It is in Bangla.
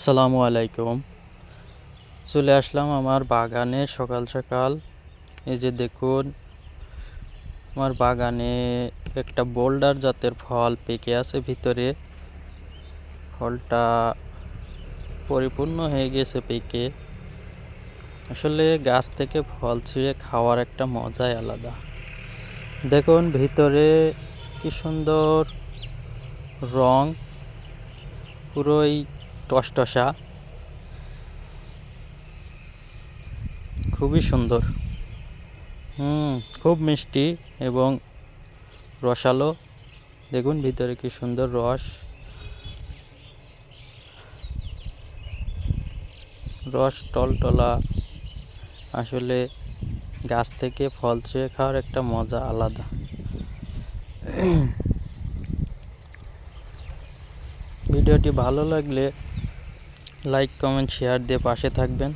আসসালামু আলাইকুম। চলে আসলাম আমার বাগানে সকাল সকাল। এই যে দেখুন, আমার বাগানে একটা বোল্ডার জাতের ফল পেকে আছে ভিতরে। ফলটা পরিপূর্ণ হয়ে গেছে পেকে। আসলে গাছ থেকে ফল ছিঁড়ে খাওয়ার একটা মজাই আলাদা। দেখুন ভিতরে কি সুন্দর রং, পুরোই টসটসা, খুবই সুন্দর। খুব মিষ্টি এবং রসালো। দেখুন ভিতরে কি সুন্দর রস টলটলা। আসলে গাছ থেকে ফল ছিঁড়ে খাওয়ার একটা মজা আলাদা। ভিডিওটি ভালো লাগলে লাইক, কমেন্ট, শেয়ার দিয়ে পাশে থাকবেন।